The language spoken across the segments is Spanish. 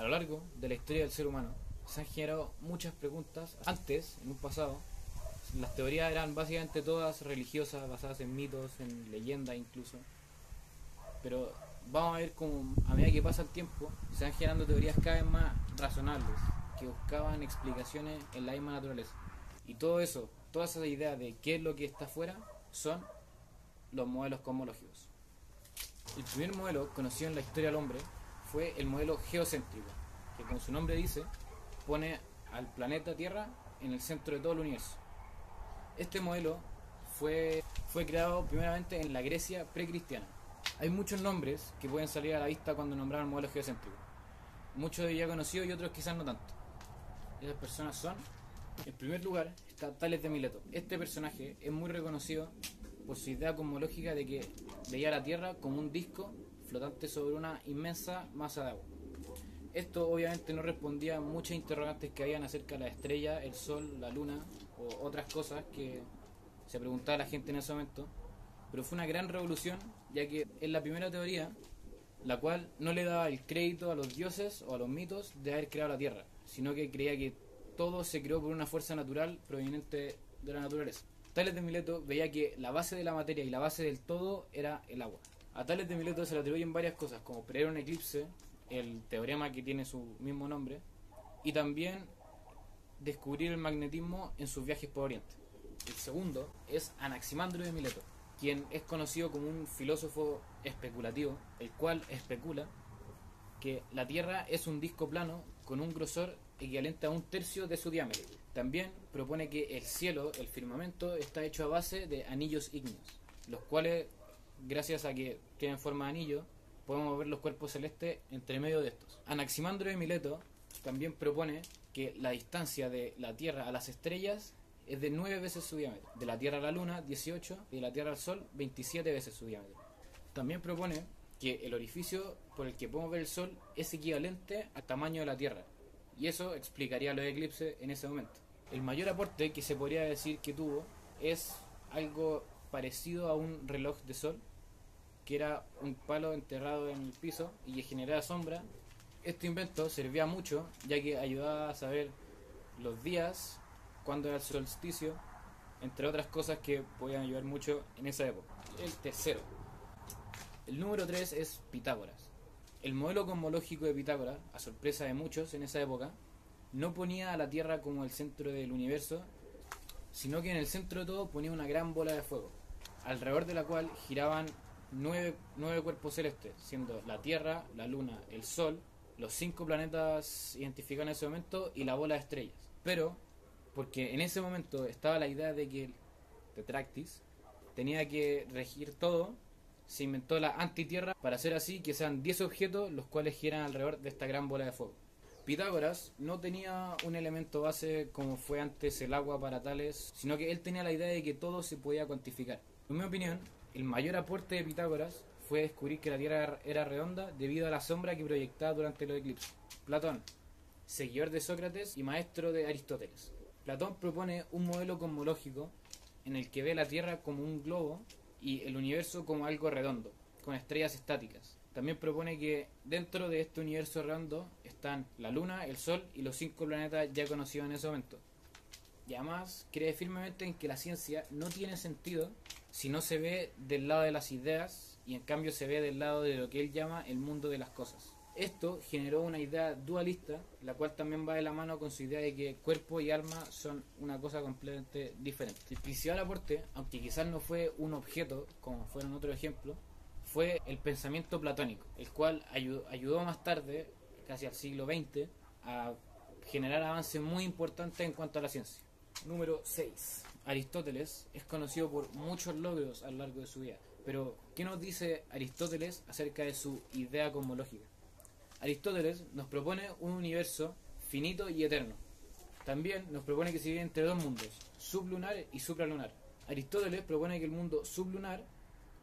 lo largo de la historia del ser humano se han generado muchas preguntas. Antes, en un pasado, las teorías eran básicamente todas religiosas, basadas en mitos, en leyendas incluso. Pero vamos a ver cómo a medida que pasa el tiempo se van generando teorías cada vez más razonables, que buscaban explicaciones en la misma naturaleza. Y todo eso, todas esas ideas de qué es lo que está afuera, son los modelos cosmológicos. El primer modelo conocido en la historia del hombre fue el modelo geocéntrico, que como su nombre dice, pone al planeta Tierra en el centro de todo el universo. Este modelo fue creado primeramente en la Grecia precristiana. Hay muchos nombres que pueden salir a la vista cuando nombraron el modelo geocéntrico. Muchos ya conocidos y otros quizás no tanto. Esas personas son, en primer lugar, está Tales de Mileto. Este personaje es muy reconocido por su idea cosmológica de que veía la Tierra como un disco flotante sobre una inmensa masa de agua. Esto obviamente no respondía a muchas interrogantes que habían acerca de la estrella, el sol, la luna o otras cosas que se preguntaba la gente en ese momento, pero fue una gran revolución, ya que es la primera teoría la cual no le daba el crédito a los dioses o a los mitos de haber creado la Tierra, sino que creía que todo se creó por una fuerza natural proveniente de la naturaleza. Tales de Mileto veía que la base de la materia y la base del todo era el agua. A Tales de Mileto se le atribuyen varias cosas, como prever un eclipse, el teorema que tiene su mismo nombre, y también descubrir el magnetismo en sus viajes por Oriente. El segundo es Anaximandro de Mileto, quien es conocido como un filósofo especulativo, el cual especula que la Tierra es un disco plano con un grosor equivalente a un tercio de su diámetro. También propone que el cielo, el firmamento, está hecho a base de anillos ígneos, los cuales, gracias a que tienen forma de anillo, podemos ver los cuerpos celestes entre medio de estos. Anaximandro de Mileto también propone que la distancia de la Tierra a las estrellas es de 9 veces su diámetro, de la Tierra a la Luna 18 y de la Tierra al Sol 27 veces su diámetro. También propone que el orificio por el que podemos ver el Sol es equivalente al tamaño de la Tierra, y eso explicaría los eclipses en ese momento. El mayor aporte que se podría decir que tuvo es algo parecido a un reloj de sol, que era un palo enterrado en el piso y que generaba sombra. Este invento servía mucho, ya que ayudaba a saber los días, cuándo era el solsticio, entre otras cosas que podían ayudar mucho en esa época. El tercero. El número 3 es Pitágoras. El modelo cosmológico de Pitágoras, a sorpresa de muchos en esa época, no ponía a la Tierra como el centro del universo, sino que en el centro de todo ponía una gran bola de fuego, alrededor de la cual giraban nueve cuerpos celestes, siendo la Tierra, la Luna, el Sol, los 5 planetas identificados en ese momento y la bola de estrellas. Pero, porque en ese momento estaba la idea de que el Tetractis tenía que regir todo, se inventó la antitierra para hacer así que sean 10 objetos los cuales giran alrededor de esta gran bola de fuego. Pitágoras no tenía un elemento base como fue antes el agua para Tales, sino que él tenía la idea de que todo se podía cuantificar. En mi opinión, el mayor aporte de Pitágoras fue descubrir que la Tierra era redonda debido a la sombra que proyectaba durante los eclipses. Platón, seguidor de Sócrates y maestro de Aristóteles. Platón propone un modelo cosmológico en el que ve la Tierra como un globo y el universo como algo redondo, con estrellas estáticas. También propone que dentro de este universo redondo están la Luna, el Sol y los 5 planetas ya conocidos en ese momento. Y además cree firmemente en que la ciencia no tiene sentido si no se ve del lado de las ideas y en cambio se ve del lado de lo que él llama el mundo de las cosas. Esto generó una idea dualista, la cual también va de la mano con su idea de que cuerpo y alma son una cosa completamente diferente. El principal aporte, aunque quizás no fue un objeto, como fueron otros ejemplos, fue el pensamiento platónico, el cual ayudó más tarde, casi al siglo XX, a generar avances muy importantes en cuanto a la ciencia. Número 6. Aristóteles es conocido por muchos logros a lo largo de su vida, pero ¿qué nos dice Aristóteles acerca de su idea cosmológica? Aristóteles nos propone un universo finito y eterno. También nos propone que se vive entre dos mundos, sublunar y supralunar. Aristóteles propone que el mundo sublunar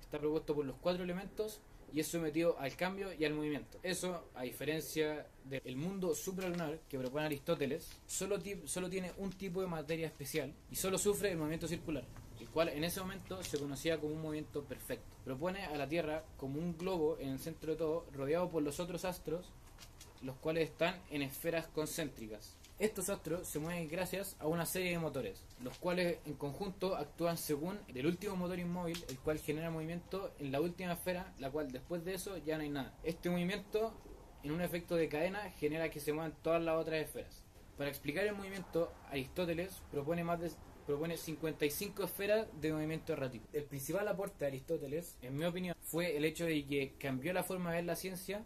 está propuesto por los 4 elementos y es sometido al cambio y al movimiento. Eso, a diferencia del mundo supralunar que propone Aristóteles, solo tiene un tipo de materia especial y solo sufre el movimiento circular, el cual en ese momento se conocía como un movimiento perfecto. Propone a la Tierra como un globo en el centro de todo, rodeado por los otros astros, los cuales están en esferas concéntricas. Estos astros se mueven gracias a una serie de motores, los cuales en conjunto actúan según el último motor inmóvil, el cual genera movimiento en la última esfera, la cual después de eso ya no hay nada. Este movimiento, en un efecto de cadena, genera que se muevan todas las otras esferas. Para explicar el movimiento, Aristóteles propone 55 esferas de movimiento errático. El principal aporte de Aristóteles, en mi opinión, fue el hecho de que cambió la forma de ver la ciencia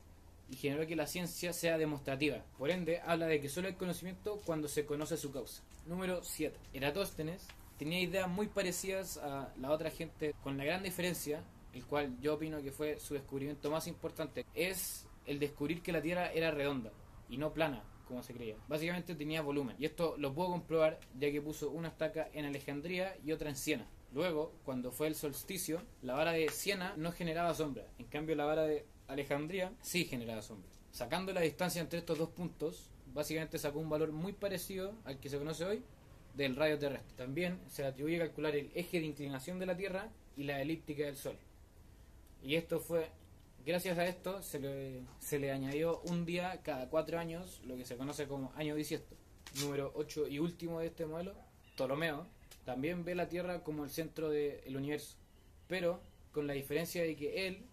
y generó que la ciencia sea demostrativa. Por ende, habla de que solo hay conocimiento cuando se conoce su causa. Número 7. Eratóstenes tenía ideas muy parecidas a la otra gente, con la gran diferencia, el cual yo opino que fue su descubrimiento más importante, es el descubrir que la Tierra era redonda y no plana, como se creía. Básicamente tenía volumen. Y esto lo puedo comprobar ya que puso una estaca en Alejandría y otra en Siena. Luego, cuando fue el solsticio, la vara de Siena no generaba sombra. En cambio, la vara de Alejandría sí generaba sombra. Sacando la distancia entre estos dos puntos, básicamente sacó un valor muy parecido al que se conoce hoy del radio terrestre. También se le atribuye calcular el eje de inclinación de la Tierra y la elíptica del Sol. Y esto fue... Gracias a esto se le añadió un día cada 4 años, lo que se conoce como año bisiesto. Número 8 y último de este modelo, Ptolomeo, también ve la Tierra como el centro del universo, pero con la diferencia de que él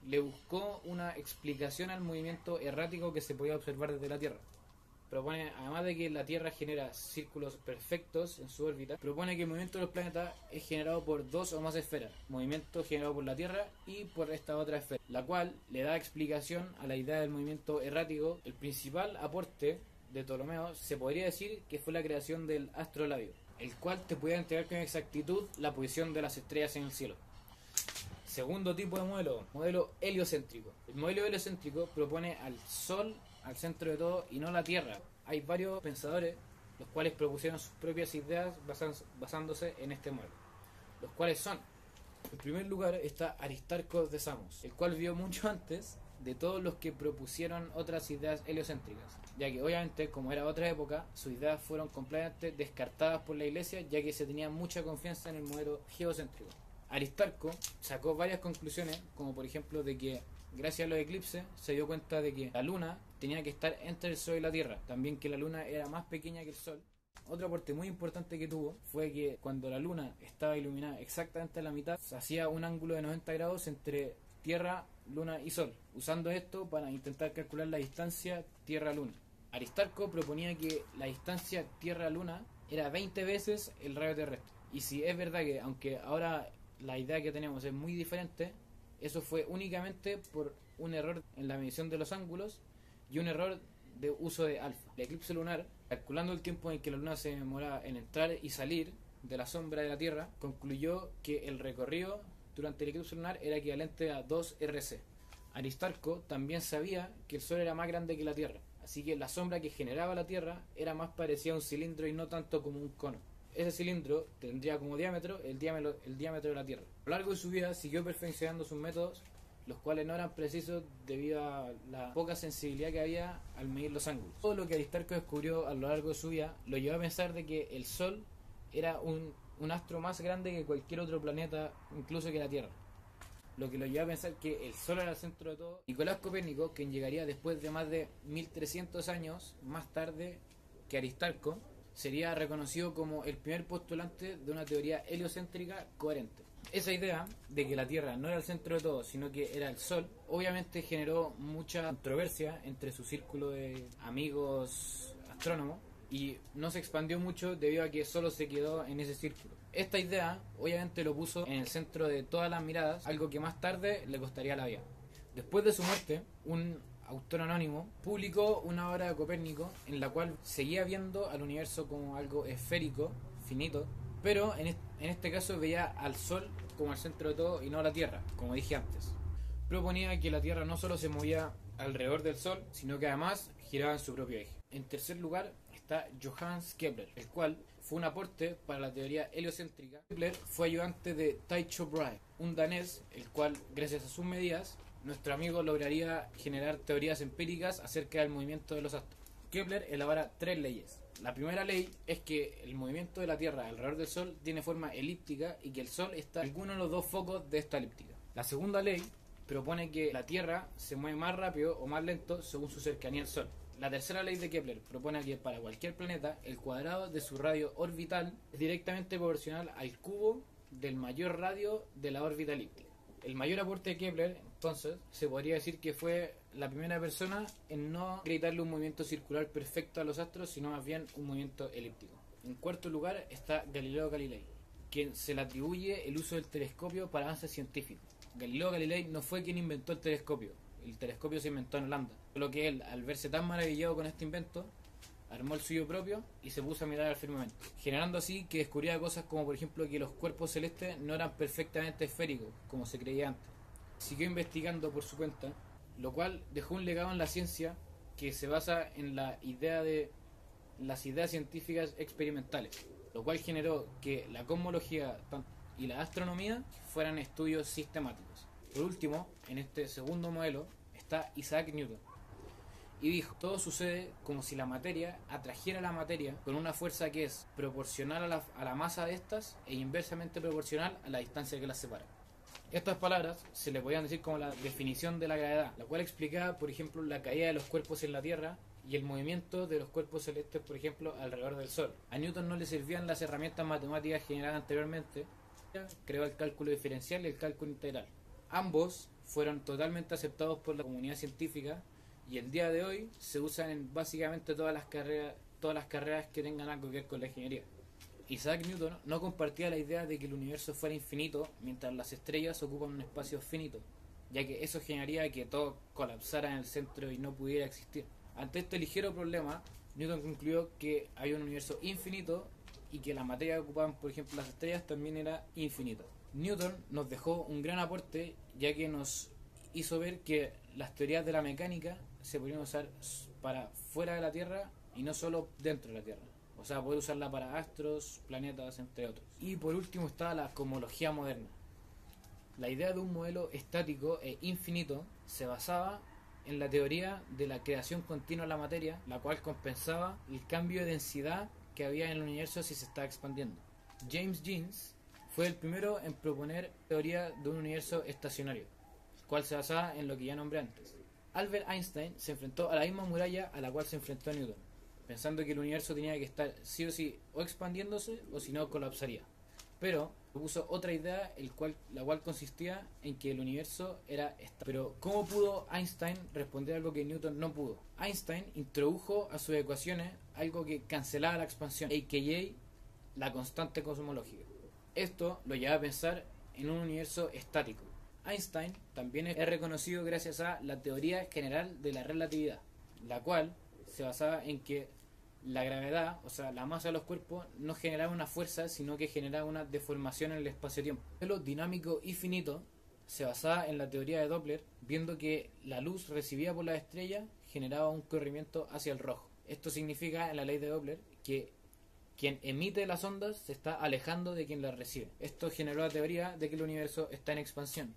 le buscó una explicación al movimiento errático que se podía observar desde la Tierra. Propone, además de que la Tierra genera círculos perfectos en su órbita, propone que el movimiento de los planetas es generado por 2 o más esferas, movimiento generado por la Tierra y por esta otra esfera, la cual le da explicación a la idea del movimiento errático. El principal aporte de Ptolomeo se podría decir que fue la creación del astrolabio, el cual te podía entregar con exactitud la posición de las estrellas en el cielo. Segundo tipo de modelo heliocéntrico. El modelo heliocéntrico propone al Sol al centro de todo y no la Tierra. Hay varios pensadores los cuales propusieron sus propias ideas basándose en este modelo, los cuales son: en primer lugar está Aristarco de Samos, el cual vio mucho antes de todos los que propusieron otras ideas heliocéntricas, ya que obviamente, como era otra época, sus ideas fueron completamente descartadas por la iglesia, ya que se tenía mucha confianza en el modelo geocéntrico. Aristarco sacó varias conclusiones, como por ejemplo de que gracias a los eclipses se dio cuenta de que la luna tenía que estar entre el Sol y la Tierra, también que la luna era más pequeña que el Sol. Otro aporte muy importante que tuvo fue que cuando la luna estaba iluminada exactamente a la mitad, se hacía un ángulo de 90 grados entre Tierra, Luna y Sol, usando esto para intentar calcular la distancia Tierra-Luna. Aristarco proponía que la distancia Tierra-Luna era 20 veces el radio terrestre. Y si es verdad que, aunque ahora la idea que tenemos es muy diferente, eso fue únicamente por un error en la medición de los ángulos y un error de uso de alfa. El eclipse lunar, calculando el tiempo en que la luna se demoraba en entrar y salir de la sombra de la Tierra, concluyó que el recorrido durante el eclipse lunar era equivalente a 2 RC. Aristarco también sabía que el Sol era más grande que la Tierra, así que la sombra que generaba la Tierra era más parecida a un cilindro y no tanto como un cono. Ese cilindro tendría como diámetro el diámetro de la Tierra. A lo largo de su vida siguió perfeccionando sus métodos, los cuales no eran precisos debido a la poca sensibilidad que había al medir los ángulos. Todo lo que Aristarco descubrió a lo largo de su vida lo llevó a pensar de que el Sol era un astro más grande que cualquier otro planeta, incluso que la Tierra. Lo que lo llevó a pensar que el Sol era el centro de todo. Nicolás Copérnico, quien llegaría después de más de 1300 años más tarde que Aristarco, sería reconocido como el primer postulante de una teoría heliocéntrica coherente. Esa idea de que la Tierra no era el centro de todo, sino que era el Sol, obviamente generó mucha controversia entre su círculo de amigos astrónomos y no se expandió mucho debido a que solo se quedó en ese círculo. Esta idea obviamente lo puso en el centro de todas las miradas, algo que más tarde le costaría la vida. Después de su muerte, un autor anónimo publicó una obra de Copérnico en la cual seguía viendo al universo como algo esférico, finito, pero en este caso veía al Sol como el centro de todo y no a la Tierra, como dije antes. Proponía que la Tierra no solo se movía alrededor del Sol, sino que además giraba en su propio eje. En tercer lugar está Johannes Kepler, el cual fue un aporte para la teoría heliocéntrica. Kepler fue ayudante de Tycho Brahe, un danés, el cual, gracias a sus medidas, nuestro amigo lograría generar teorías empíricas acerca del movimiento de los astros. Kepler elabora 3 leyes. La primera ley es que el movimiento de la Tierra alrededor del Sol tiene forma elíptica y que el Sol está en alguno de los 2 focos de esta elíptica. La segunda ley propone que la Tierra se mueve más rápido o más lento según su cercanía al Sol. La tercera ley de Kepler propone que para cualquier planeta el cuadrado de su radio orbital es directamente proporcional al cubo del mayor radio de la órbita elíptica. El mayor aporte de Kepler, entonces, se podría decir que fue la primera persona en no acreditarle un movimiento circular perfecto a los astros, sino más bien un movimiento elíptico. En cuarto lugar está Galileo Galilei, quien se le atribuye el uso del telescopio para avances científicos. Galileo Galilei no fue quien inventó el telescopio se inventó en Holanda, solo que él, al verse tan maravillado con este invento, armó el suyo propio y se puso a mirar al firmamento, generando así que descubría cosas como por ejemplo que los cuerpos celestes no eran perfectamente esféricos, como se creía antes. Siguió investigando por su cuenta, lo cual dejó un legado en la ciencia que se basa en la idea de las ideas científicas experimentales, lo cual generó que la cosmología y la astronomía fueran estudios sistemáticos. Por último, en este segundo modelo está Isaac Newton, y dijo: todo sucede como si la materia atrajera la materia con una fuerza que es proporcional a la masa de estas e inversamente proporcional a la distancia que las separa. Estas palabras se le podían decir como la definición de la gravedad, la cual explicaba, por ejemplo, la caída de los cuerpos en la Tierra y el movimiento de los cuerpos celestes, por ejemplo, alrededor del Sol. A Newton no le servían las herramientas matemáticas generadas anteriormente, creó el cálculo diferencial y el cálculo integral. Ambos fueron totalmente aceptados por la comunidad científica y el día de hoy se usan en básicamente todas las carreras que tengan algo que ver con la ingeniería. Isaac Newton no compartía la idea de que el universo fuera infinito mientras las estrellas ocupan un espacio finito, ya que eso generaría que todo colapsara en el centro y no pudiera existir. Ante este ligero problema, Newton concluyó que había un universo infinito y que la materia que ocupaban, por ejemplo, las estrellas también era infinita. Newton nos dejó un gran aporte, ya que nos hizo ver que las teorías de la mecánica se podían usar para fuera de la Tierra y no solo dentro de la Tierra. O sea, poder usarla para astros, planetas, entre otros. Y por último está la cosmología moderna. La idea de un modelo estático e infinito se basaba en la teoría de la creación continua de la materia, la cual compensaba el cambio de densidad que había en el universo si se estaba expandiendo. James Jeans fue el primero en proponer teoría de un universo estacionario, el cual se basaba en lo que ya nombré antes. Albert Einstein se enfrentó a la misma muralla a la cual se enfrentó Newton, pensando que el universo tenía que estar sí o sí o expandiéndose o si no colapsaría. Pero propuso otra idea, la cual consistía en que el universo era estable. Pero ¿cómo pudo Einstein responder algo que Newton no pudo? Einstein introdujo a sus ecuaciones algo que cancelaba la expansión, a.k.a. la constante cosmológica. Esto lo lleva a pensar en un universo estático. Einstein también es reconocido gracias a la teoría general de la relatividad, la cual se basaba en que la gravedad, o sea, la masa de los cuerpos, no generaba una fuerza, sino que generaba una deformación en el espacio-tiempo. El modelo dinámico y finito se basaba en la teoría de Doppler, viendo que la luz recibida por las estrellas generaba un corrimiento hacia el rojo. Esto significa, en la ley de Doppler, que quien emite las ondas se está alejando de quien las recibe. Esto generó la teoría de que el universo está en expansión,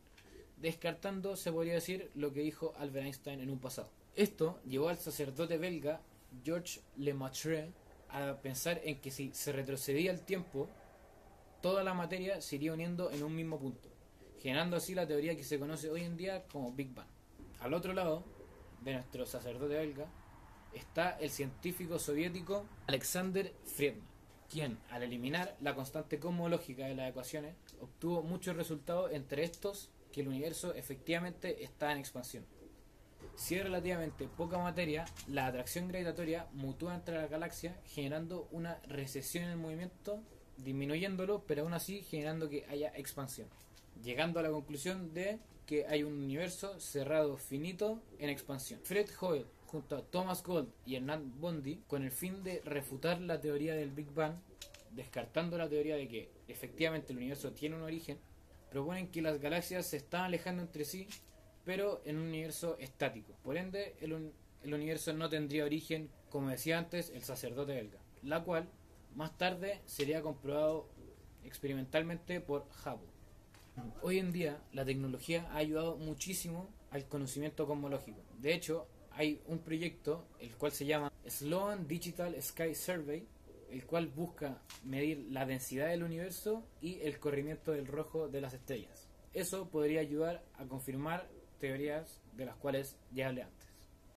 descartando, se podría decir, lo que dijo Albert Einstein en un pasado. Esto llevó al sacerdote belga Georges Lemaitre a pensar en que si se retrocedía el tiempo, toda la materia se iría uniendo en un mismo punto, generando así la teoría que se conoce hoy en día como Big Bang. Al otro lado de nuestro sacerdote belga está el científico soviético Alexander Friedman, quien, al eliminar la constante cosmológica de las ecuaciones, obtuvo muchos resultados, entre estos que el universo efectivamente está en expansión. Si hay relativamente poca materia, la atracción gravitatoria mutúa entre las galaxias, generando una recesión en el movimiento, disminuyéndolo, pero aún así generando que haya expansión, llegando a la conclusión de que hay un universo cerrado finito en expansión. Fred Hoyle, junto a Thomas Gold y Hernán Bondi, con el fin de refutar la teoría del Big Bang, descartando la teoría de que efectivamente el universo tiene un origen, proponen que las galaxias se están alejando entre sí, pero en un universo estático. Por ende, el universo no tendría origen, como decía antes el sacerdote belga, la cual más tarde sería comprobado experimentalmente por Hubble. Hoy en día la tecnología ha ayudado muchísimo al conocimiento cosmológico. De hecho, hay un proyecto el cual se llama Sloan Digital Sky Survey, el cual busca medir la densidad del universo y el corrimiento del rojo de las estrellas. Eso podría ayudar a confirmar teorías de las cuales ya hablé antes.